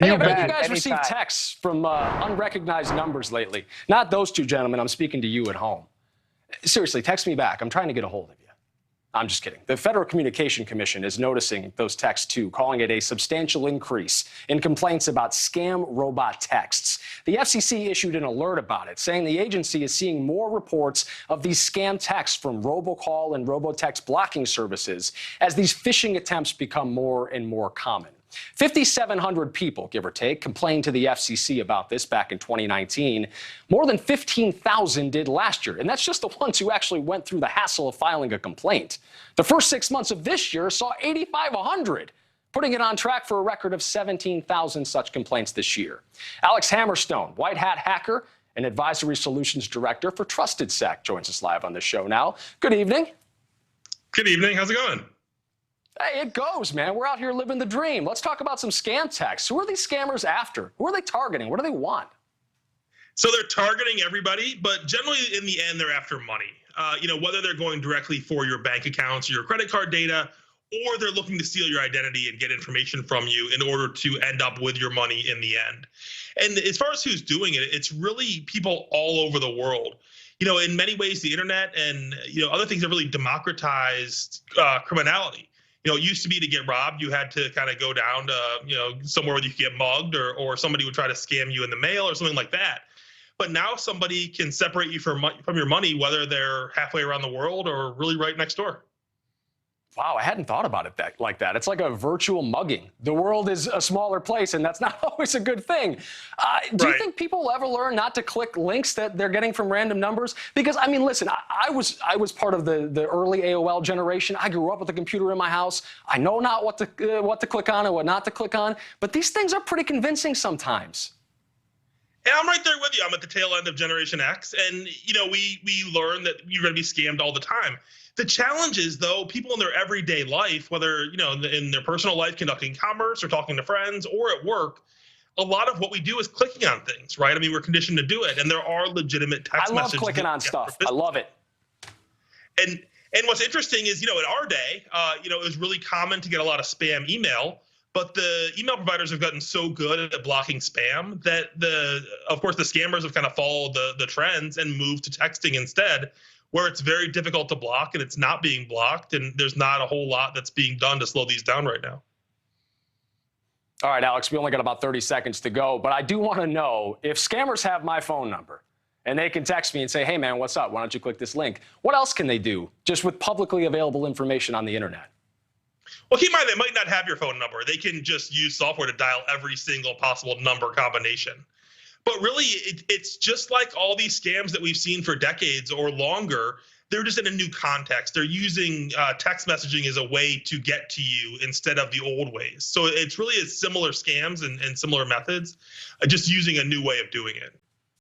Hey, have any of you guys received texts from unrecognized numbers lately? Not those two gentlemen. I'm speaking to you at home. Seriously, text me back. I'm trying to get a hold of you. I'm just kidding. The Federal Communication Commission is noticing those texts too, calling it a substantial increase in complaints about scam robot texts. The FCC issued an alert about it, saying the agency is seeing more reports of these scam texts from robocall and robotext blocking services as these phishing attempts become more and more common. 5,700 people, give or take, complained to the FCC about this back in 2019. More than 15,000 did last year, and that's just the ones who actually went through the hassle of filing a complaint. The first 6 months of this year saw 8,500, putting it on track for a record of 17,000 such complaints this year. Alex Hammerstone, white hat hacker and advisory solutions director for TrustedSec, joins us live on the show now. Good evening. Good evening. How's it going? Hey, it goes, man. We're out here living the dream. Let's talk about some scam texts. Who are these scammers after? Who are they targeting? What do they want? So they're targeting everybody, but generally in the end, they're after money. Whether they're going directly for your bank accounts or your credit card data, or they're looking to steal your identity and get information from you in order to end up with your money in the end. And as far as who's doing it, it's really people all over the world. In many ways, the internet and other things have really democratized criminality. It used to be to get robbed, you had to kind of go down to, somewhere where you could get mugged or somebody would try to scam you in the mail or something like that. But now somebody can separate you from your money, whether they're halfway around the world or really right next door. Wow, I hadn't thought about it like that. It's like a virtual mugging. The world is a smaller place, and that's not always a good thing. Do you think people will ever learn not to click links that they're getting from random numbers? Because, I mean, listen, I was part of the early AOL generation. I grew up with a computer in my house. I know not what to click on and what not to click on, but these things are pretty convincing sometimes. And I'm right there with you. I'm at the tail end of Generation X, and we learn that you're going to be scammed all the time. The challenge is, though, people in their everyday life, whether in their personal life conducting commerce or talking to friends or at work, a lot of what we do is clicking on things, right? I mean, we're conditioned to do it, and there are legitimate text messages. I love clicking on stuff. I love it. And what's interesting is, in our day, it was really common to get a lot of spam email. But the email providers have gotten so good at blocking spam that of course, the scammers have kind of followed the trends and moved to texting instead, where it's very difficult to block and it's not being blocked. And there's not a whole lot that's being done to slow these down right now. All right, Alex, we only got about 30 seconds to go, but I do want to know if scammers have my phone number and they can text me and say, hey, man, what's up? Why don't you click this link? What else can they do just with publicly available information on the internet? Well, keep in mind, they might not have your phone number. They can just use software to dial every single possible number combination. But really, it's just like all these scams that we've seen for decades or longer. They're just in a new context. They're using text messaging as a way to get to you instead of the old ways. So it's really similar scams and similar methods, just using a new way of doing it.